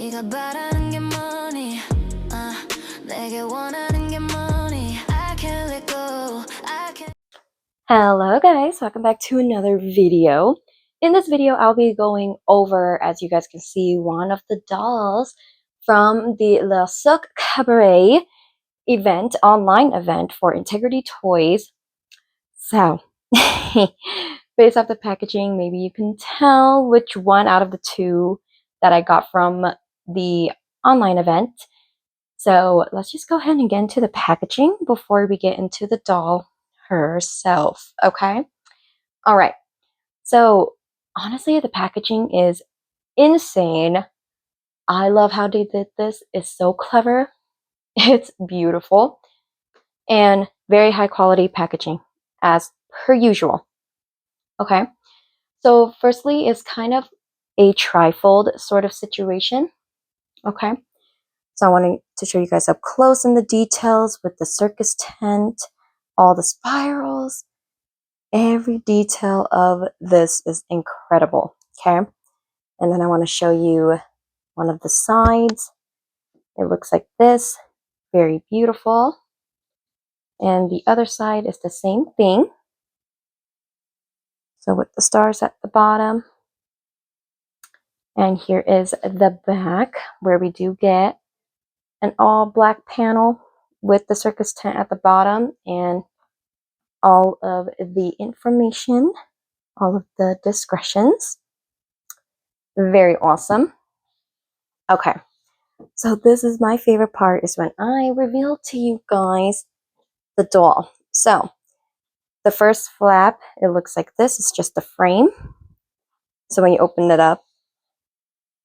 네가 바라는 게 뭐니? 내게 원하는 게 뭐니? I can't let go. I can't. Hello guys, welcome back to another video. In this video, I'll be going over, as you guys can see, one of the dolls from the Le Souk Cabaret event, online event for Integrity Toys. So, based off the packaging, maybe you can tell which one out of the two that I got from the online event. So let's just go ahead and get into the packaging before we get into the doll herself, okay? All right, so honestly, the packaging is insane. I love how they did this. It's so clever. It's beautiful and very high quality packaging as per usual. Okay, so firstly, it's kind of a trifold sort of situation. Okay, so I wanted to show you guys up close in the details with the circus tent, all the spirals. Every detail of this is incredible, okay? And then I want to show you one of the sides. It looks like this, very beautiful. And the other side is the same thing. So with the stars at the bottom. And here is the back where we do get an all black panel with the circus tent at the bottom and all of the information, all of the discretions. Very awesome. Okay, so this is my favorite part, is when I reveal to you guys the doll. So the first flap, it looks like this. It's just the frame. So when you open it up,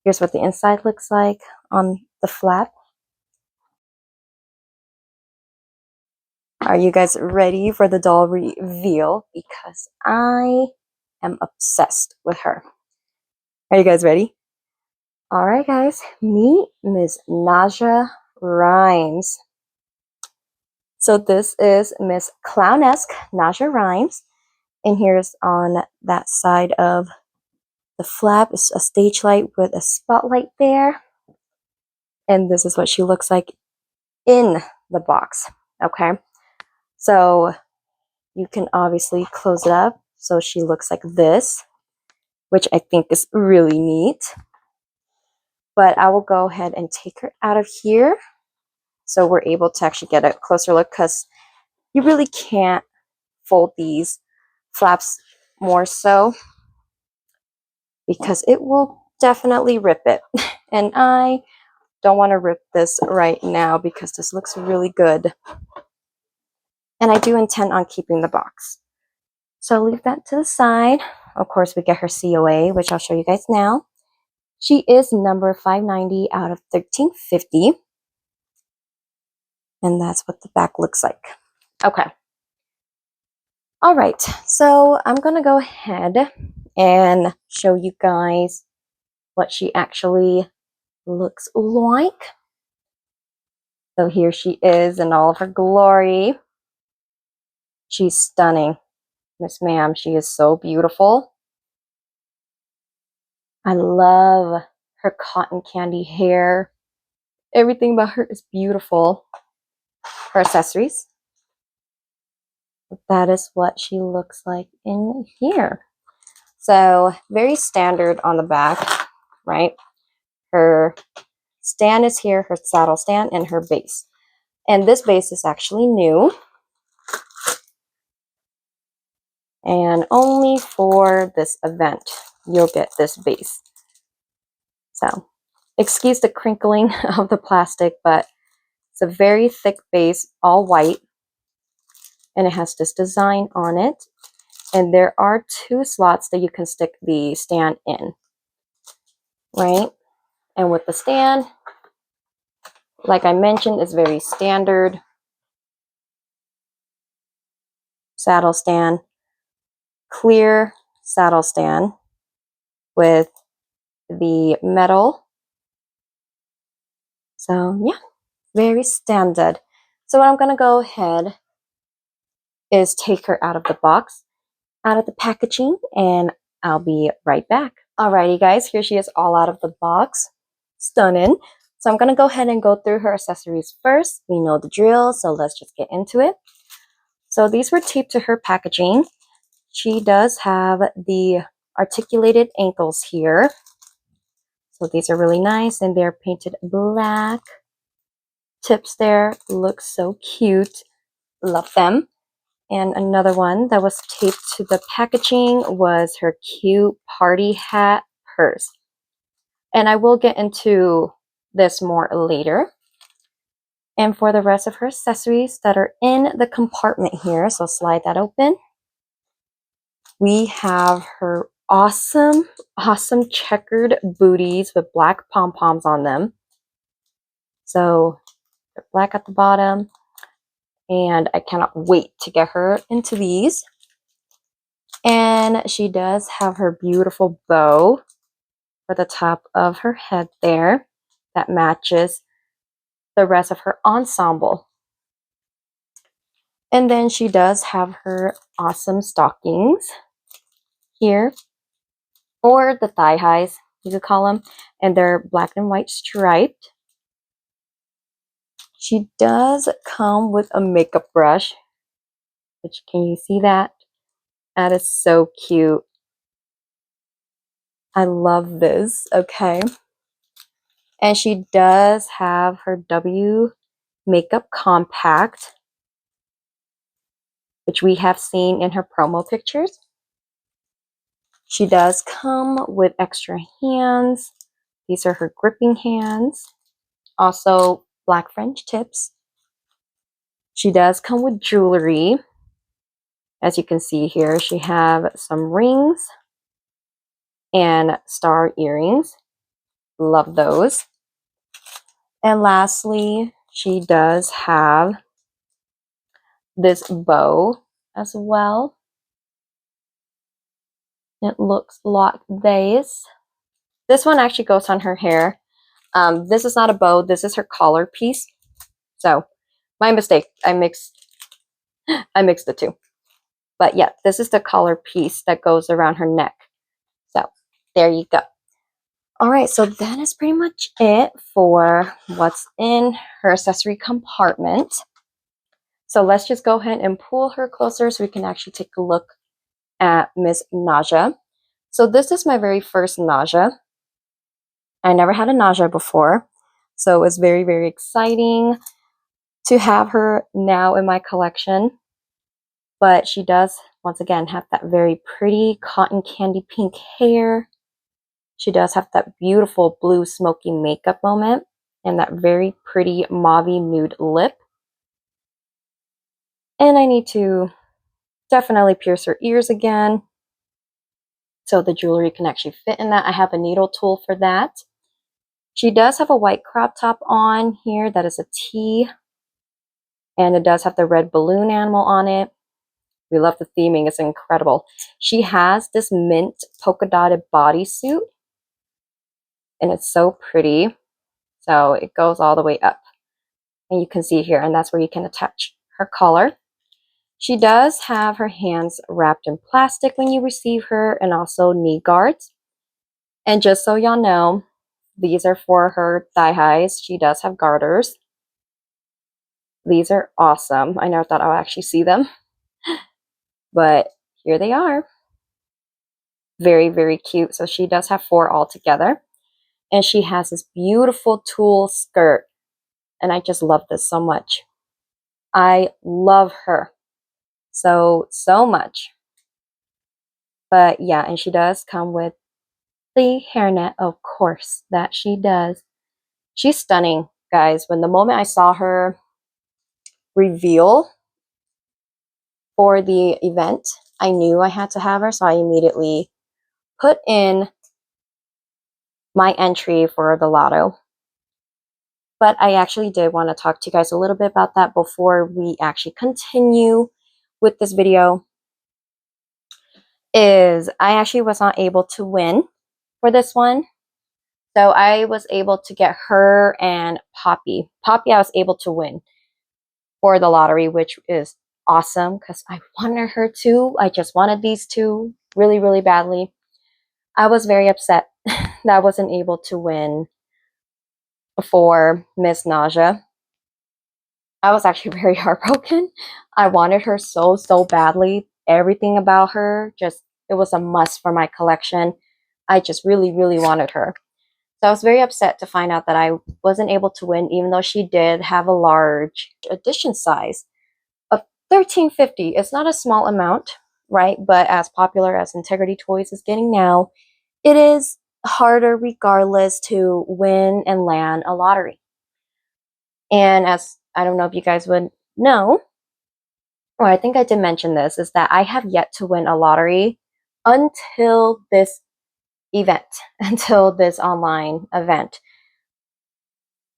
here's what the inside looks like on the flap. Are you guys ready for the doll reveal? Because I am obsessed with her. Are you guys ready? All right, guys, meet Miss Nadja Rhymes. So this is Miss Clownesque, Nadja Rhymes. And here's on that side of the flap is a stage light with a spotlight there. And this is what she looks like in the box, okay? So you can obviously close it up so she looks like this, which I think is really neat. But I will go ahead and take her out of here so we're able to actually get a closer look, because you really can't fold these flaps more so, because it will definitely rip it. And I don't want to rip this right now because this looks really good. And I do intend on keeping the box. So leave that to the side. Of course, we get her COA, which I'll show you guys now. She is number 590 out of 1350. And that's what the back looks like. Okay. All right. So I'm going to go ahead and show you guys what she actually looks like. So here she is in all of her glory. She's stunning. Miss Ma'am, she is so beautiful. I love her cotton candy hair. Everything about her is beautiful. Her accessories. That is what she looks like in here. So very standard on the back, right? Her stand is here, her saddle stand, and her base. And this base is actually new. And only for this event, you'll get this base. So, excuse the crinkling of the plastic, but it's a very thick base, all white. And it has this design on it. And there are 2 slots that you can stick the stand in, right? And with the stand, like I mentioned, it's very standard. Saddle stand, clear saddle stand with the metal. So yeah, very standard. So what I'm going to go ahead is take her out of the box, out of the packaging, and I'll be right back. Alrighty guys, here she is all out of the box. stunning. So I'm going to go ahead and go through her accessories first. We know the drill, so let's just get into it. So these were taped to her packaging. She does have the articulated ankles here. So these are really nice, and they're painted black. Tips there look so cute. Love them. And another one that was taped to the packaging was her cute party hat purse. And I will get into this more later. And for the rest of her accessories that are in the compartment here, so slide that open. We have her awesome checkered booties with black pom-poms on them. So they're black at the bottom. And I cannot wait to get her into these. And she does have her beautiful bow for the top of her head there that matches the rest of her ensemble. And then she does have her awesome stockings here, or the thigh highs, you could call them, and they're black and white striped. She does come with a makeup brush, which, can you see that? That is so cute. I love this. Okay. And she does have her W Makeup Compact, which we have seen in her promo pictures. She does come with extra hands. These are her gripping hands. Also, black French tips. She does come with jewelry. As you can see here, she have some rings and star earrings. Love those. And lastly, she does have this bow as well. It looks like this. This one actually goes on her hair. This is not a bow. This is her collar piece. So, my mistake. I mixed the two. But yeah, this is the collar piece that goes around her neck. So, there you go. All right, so that is pretty much it for what's in her accessory compartment. So let's just go ahead and pull her closer so we can actually take a look at Miss Nadja. So this is my very first Nadja. I never had a Nadja before, so it's very, very exciting to have her now in my collection. But she does, once again, have that very pretty cotton candy pink hair. She does have that beautiful blue smoky makeup moment and that very pretty mauve nude lip. And I need to definitely pierce her ears again so the jewelry can actually fit in that. I have a needle tool for that. She does have a white crop top on here that is a tee, and it does have the red balloon animal on it. We love the theming, it's incredible. She has this mint polka dotted bodysuit, and it's so pretty. So it goes all the way up, and you can see here, and that's where you can attach her collar. She does have her hands wrapped in plastic when you receive her, and also knee guards. And just so y'all know, these are for her thigh highs. She does have garters. These are awesome. I never thought I would actually see them, but here they are. Very, very cute. So she does have 4 altogether. And she has this beautiful tulle skirt. And I just love this so much. I love her so much. But yeah, and she does come with the hairnet, of course, that she does. She's stunning, guys. When the moment I saw her reveal for the event, I knew I had to have her, so I immediately put in my entry for the lotto. But I actually did want to talk to you guys a little bit about that before we actually continue with this video. I actually was not able to win for this one. So I was able to get her and Poppy. Poppy I was able to win for the lottery, which is awesome because I wanted her to. I just wanted these two really, really badly. I was very upset that I wasn't able to win for Miss Nadja. I was actually very heartbroken. I wanted her so, so badly. Everything about her, just, it was a must for my collection. I just really, really wanted her. So I was very upset to find out that I wasn't able to win, even though she did have a large edition size of 1350. It's not a small amount, right? But as popular as Integrity Toys is getting now, it is harder regardless to win and land a lottery. And as I don't know if you guys would know, or I think I did mention this, is that I have yet to win a lottery until this event, until this online event.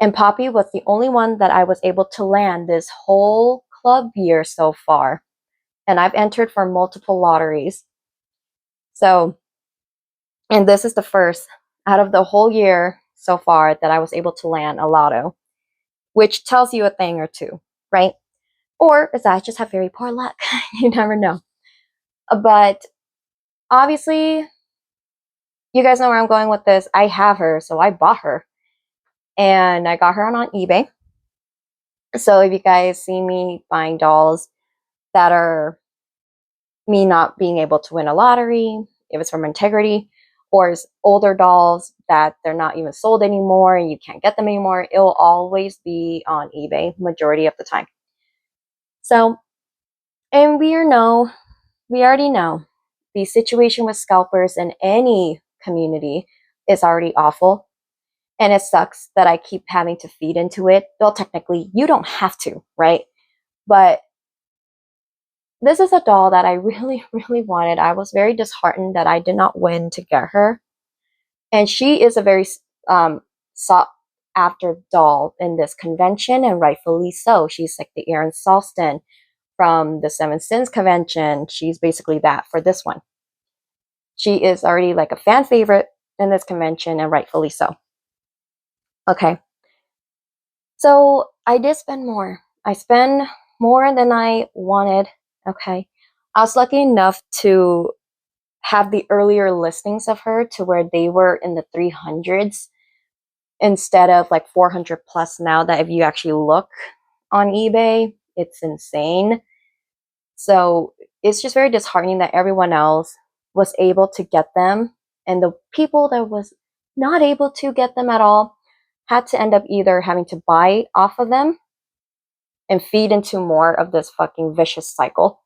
And Poppy was the only one that I was able to land this whole club year so far. And I've entered for multiple lotteries. So, and this is the first out of the whole year so far that I was able to land a lotto, which tells you a thing or two, right? Or is that I just have very poor luck? You never know. But obviously, you guys know where I'm going with this. I have her, so I bought her. And I got her on eBay. So if you guys see me buying dolls that are me not being able to win a lottery, if it's from Integrity, or it's older dolls that they're not even sold anymore and you can't get them anymore, it will always be on eBay majority of the time. So, and we already know the situation with scalpers in any community is already awful. And it sucks that I keep having to feed into it. Well, technically, you don't have to, right? But this is a doll that I really, really wanted. I was very disheartened that I did not win to get her. And she is a very sought after doll in this convention, and rightfully so. She's like the Aaron Salston from the Seven Sins convention. She's basically that for this one. She is already like a fan favorite in this convention, and rightfully so. Okay. So I did spend more. I spent more than I wanted. Okay. I was lucky enough to have the earlier listings of her to where they were in the 300s instead of like 400 plus now, that if you actually look on eBay, it's insane. So it's just very disheartening that everyone else was able to get them, and the people that was not able to get them at all had to end up either having to buy off of them and feed into more of this fucking vicious cycle,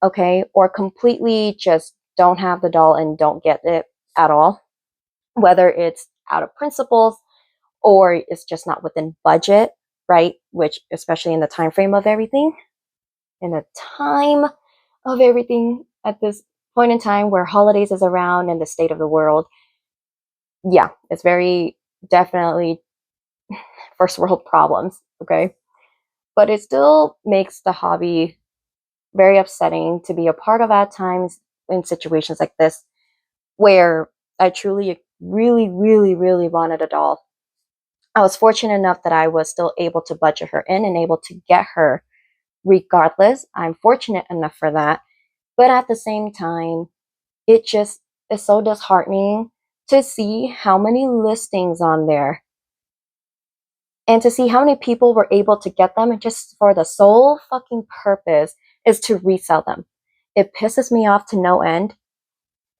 okay? Or completely just don't have the doll and don't get it at all, whether it's out of principles or it's just not within budget, right? Which, especially in the time frame of everything, in the time of everything at this point in time where holidays is around and the state of the world, yeah, it's very definitely first world problems, okay? But it still makes the hobby very upsetting to be a part of at times in situations like this where I truly, really, really, really wanted a doll. I was fortunate enough that I was still able to budget her in and able to get her regardless. I'm fortunate enough for that. But at the same time, it just is so disheartening to see how many listings on there and to see how many people were able to get them, and just for the sole fucking purpose is to resell them. It pisses me off to no end.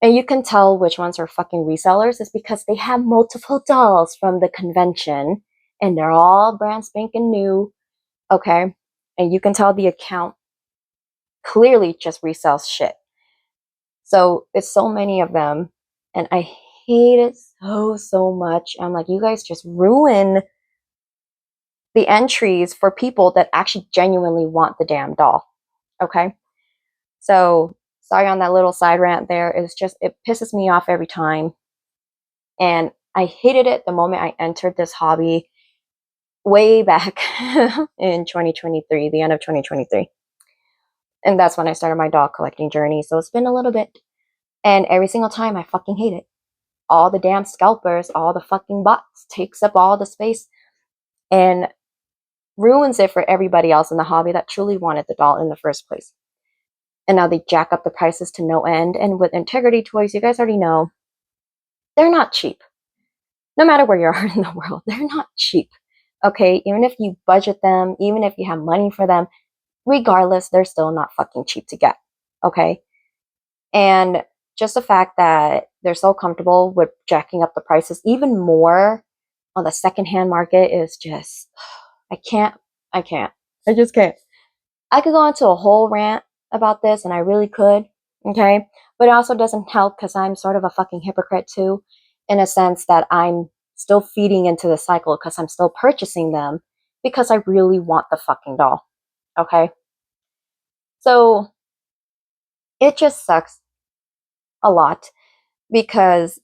And you can tell which ones are fucking resellers is because they have multiple dolls from the convention and they're all brand spanking new, okay? And you can tell the account clearly just resells shit. So it's so many of them and I hate it so, so much. I'm like, you guys just ruin the entries for people that actually genuinely want the damn doll, okay? So sorry on that little side rant there. It's just, it pisses me off every time. And I hated it the moment I entered this hobby way back in 2023, the end of 2023. And that's when I started my doll collecting journey. So it's been a little bit. And every single time I fucking hate it. All the damn scalpers, all the fucking bots takes up all the space and ruins it for everybody else in the hobby that truly wanted the doll in the first place. And now they jack up the prices to no end. And with Integrity Toys, you guys already know, they're not cheap. no matter where you are in the world, they're not cheap. Okay, even if you budget them, even if you have money for them, regardless, they're still not fucking cheap to get. Okay, and just the fact that they're so comfortable with jacking up the prices even more on the secondhand market is just, I can't, I just can't. I could go into a whole rant about this, and I really could, okay? But it also doesn't help because I'm sort of a fucking hypocrite too, in a sense that I'm still feeding into the cycle because I'm still purchasing them because I really want the fucking doll, okay? So it just sucks a lot because,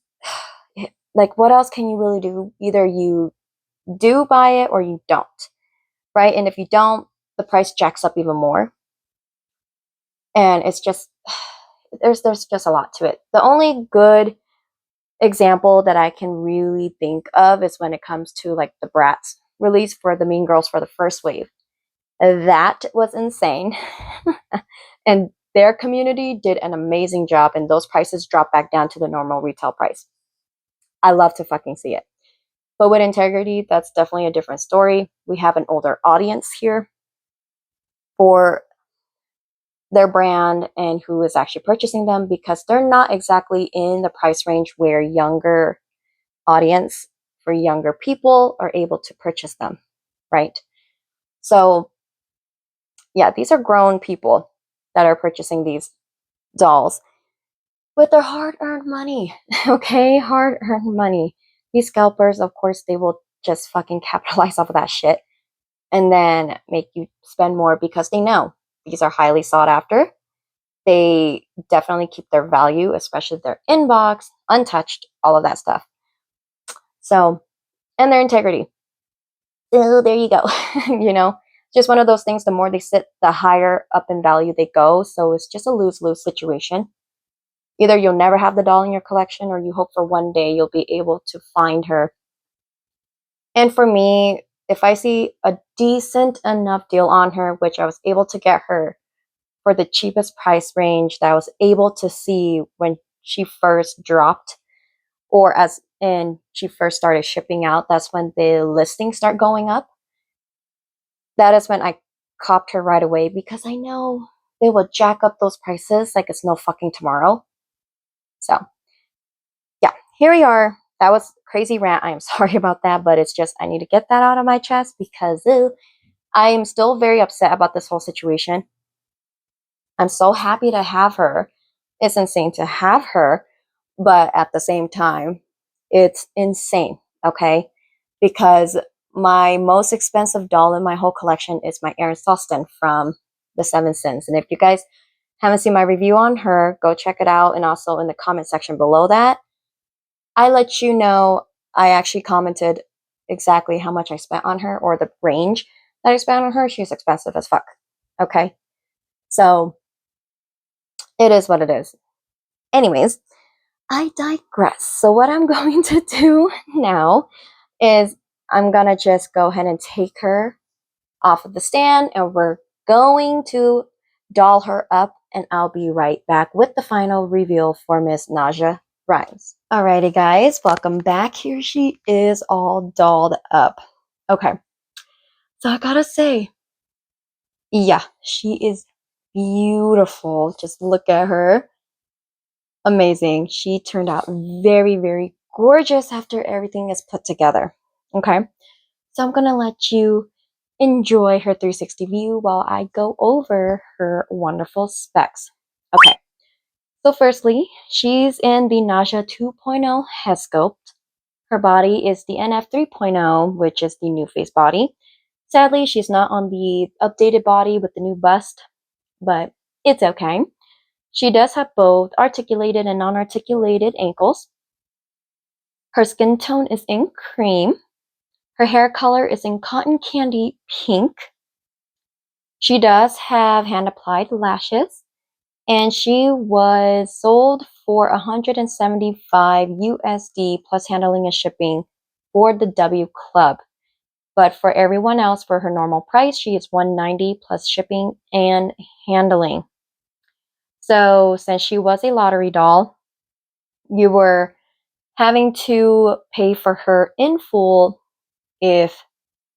like, what else can you really do? Either you do buy it or you don't, right? And if you don't, the price jacks up even more. And it's just, there's just a lot to it. The only good example that I can really think of is when it comes to like the Bratz release for the Mean Girls for the first wave. That was insane. And their community did an amazing job, and those prices dropped back down to the normal retail price. I love to fucking see it. But with Integrity, that's definitely a different story. We have an older audience here for their brand and who is actually purchasing them, because they're not exactly in the price range where younger audience for younger people are able to purchase them, right? So yeah, these are grown people that are purchasing these dolls with their hard-earned money. Okay, hard-earned money. These scalpers, of course, they will just fucking capitalize off of that shit and then make you spend more because they know these are highly sought after. They definitely keep their value, especially their inbox, untouched, all of that stuff. So, and their integrity. So there you go. You know, just one of those things. The more they sit, the higher up in value they go. So it's just a lose-lose situation. Either you'll never have the doll in your collection, or you hope for one day you'll be able to find her. And for me, if I see a decent enough deal on her, which I was able to get her for the cheapest price range that I was able to see when she first dropped, or as in she first started shipping out, that's when the listings start going up. That is when I copped her right away, because I know they will jack up those prices like it's no fucking tomorrow. So yeah, here we are. That was crazy rant. I am sorry about that, but it's just I need to get that out of my chest because I am still very upset about this whole situation. I'm so happy to have her. It's insane to have her, but at the same time, it's insane, okay? Because my most expensive doll in my whole collection is my Erin Sostin from the Seven Sins. And if you guys haven't seen my review on her, go check it out. And also in the comment section below that, I let you know I actually commented exactly how much I spent on her, or the range that I spent on her. She's expensive as fuck, okay? So it is what it is. Anyways, I digress. So what I'm going to do now is I'm gonna just go ahead and take her off of the stand, and we're going to doll her up, and I'll be right back with the final reveal for Miss Nadja Rhymes. Alrighty guys, welcome back. Here she is all dolled up. Okay, so I gotta say, yeah, she is beautiful. Just look at her. Amazing. She turned out very, very gorgeous after everything is put together. Okay, so I'm gonna let you enjoy her 360 view while I go over her wonderful specs. Okay, so firstly, she's in the Nadja 2.0 head sculpt. Her body is the NF 3.0, which is the new face body. Sadly, she's not on the updated body with the new bust, but it's okay. She does have both articulated and non-articulated ankles. Her skin tone is in cream. Her hair color is in cotton candy pink. She does have hand-applied lashes, and she was sold for $175 USD plus handling and shipping for the W Club. But for everyone else, for her normal price, she is $190 plus shipping and handling. So since she was a lottery doll, you were having to pay for her in full if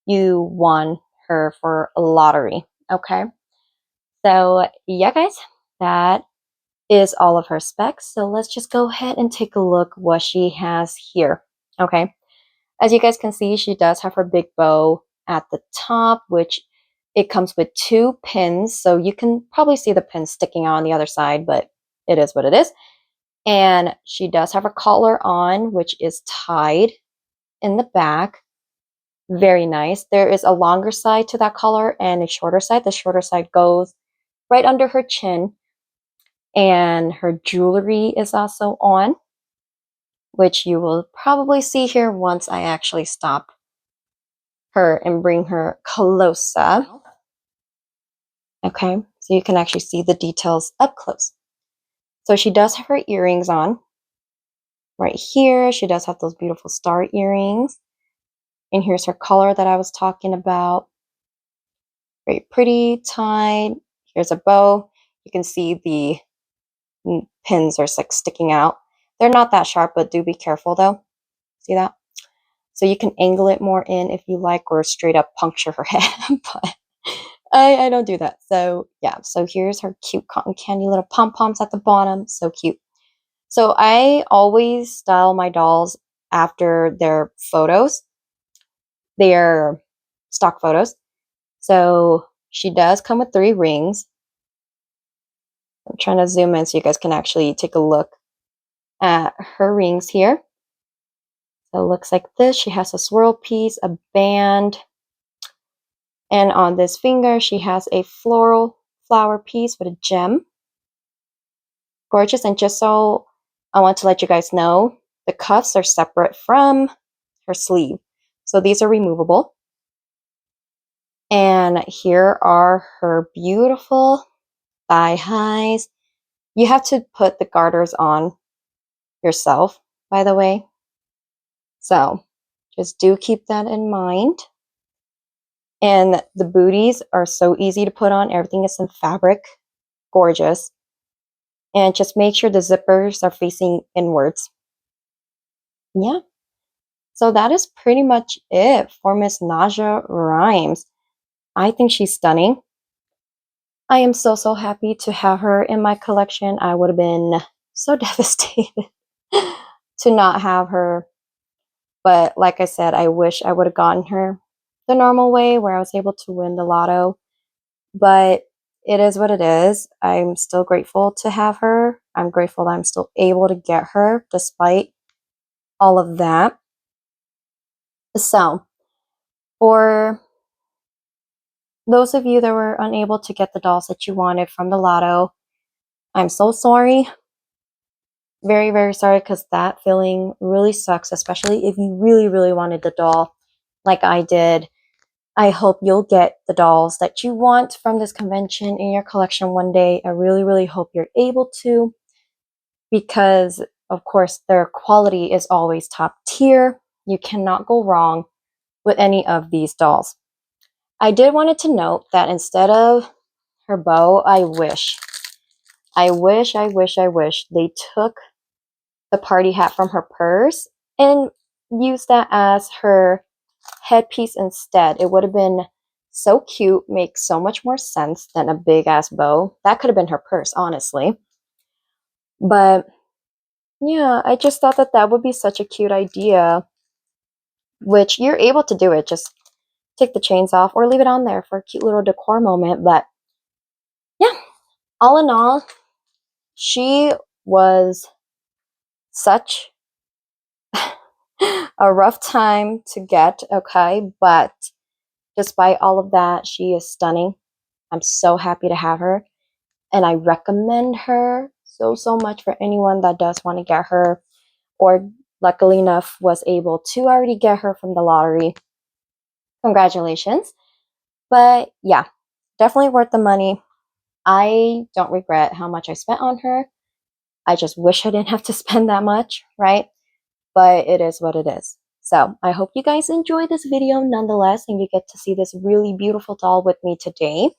you won her for a lottery. Okay, so yeah, guys, that is all of her specs. So let's just go ahead and take a look what she has here. Okay, as you guys can see, she does have her big bow at the top, which it comes with 2 pins. So you can probably see the pins sticking out on the other side, but it is what it is. And she does have her collar on, which is tied in the back. Very nice. There is a longer side to that collar and a shorter side. The shorter side goes right under her chin. And her jewelry is also on, which you will probably see here once I actually stop her and bring her closer. Okay, so you can actually see the details up close. So she does have her earrings on. Right here, she does have those beautiful star earrings. And here's her collar that I was talking about. Very pretty, tied. Here's a bow. You can see the pins are like sticking out. They're not that sharp, but do be careful though. See that? So you can angle it more in if you like, or straight up puncture her head. But I don't do that. So yeah, so here's her cute cotton candy little pom-poms at the bottom. So cute. So I always style my dolls after their photos. Their stock photos. So she does come with 3 rings. I'm trying to zoom in so you guys can actually take a look at her rings here. So it looks like this. She has a swirl piece, a band, and on this finger she has a floral flower piece with a gem. Gorgeous. And just so I want to let you guys know, the cuffs are separate from her sleeve. So these are removable. And here are her beautiful thigh highs. You have to put the garters on yourself, by the way. So just do keep that in mind. And the booties are so easy to put on. Everything is in fabric. Gorgeous. And just make sure the zippers are facing inwards. Yeah. So that is pretty much it for Miss Nadja Rhymes. I think she's stunning. I am so happy to have her in my collection. I would have been so devastated to not have her. But like I said, I wish I would have gotten her the normal way where I was able to win the lotto. But it is what it is. I'm still grateful to have her. I'm grateful that I'm still able to get her despite all of that. So, for those of you that were unable to get the dolls that you wanted from the lotto, I'm so sorry. Very sorry, because that feeling really sucks, especially if you really wanted the doll like I did. I hope you'll get the dolls that you want from this convention in your collection one day. I really hope you're able to, because of course their quality is always top tier. You cannot go wrong with any of these dolls. I did wanted to note that instead of her bow, I wish they took the party hat from her purse and used that as her headpiece instead. It would have been so cute, make so much more sense than a big ass bow. That could have been her purse, honestly. But yeah, I just thought that would be such a cute idea, which you're able to do it. Just take the chains off or leave it on there for a cute little decor moment. But yeah, all in all, she was such a rough time to get, okay? But despite all of that, she is stunning. I'm so happy to have her. And I recommend her so much for anyone that does want to get her, or luckily enough was able to already get her from the lottery. Congratulations. But yeah, definitely worth the money. I don't regret how much I spent on her. I just wish I didn't have to spend that much, right? But it is what it is. So I hope you guys enjoy this video nonetheless, and you get to see this really beautiful doll with me today.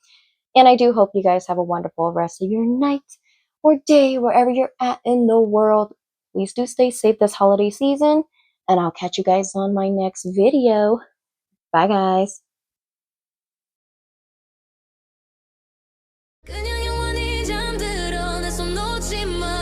And I do hope you guys have a wonderful rest of your night or day, wherever you're at in the world. Please do stay safe this holiday season, and I'll catch you guys on my next video. Bye, guys. 그냥 영원히 잠들어 내 손 놓지 마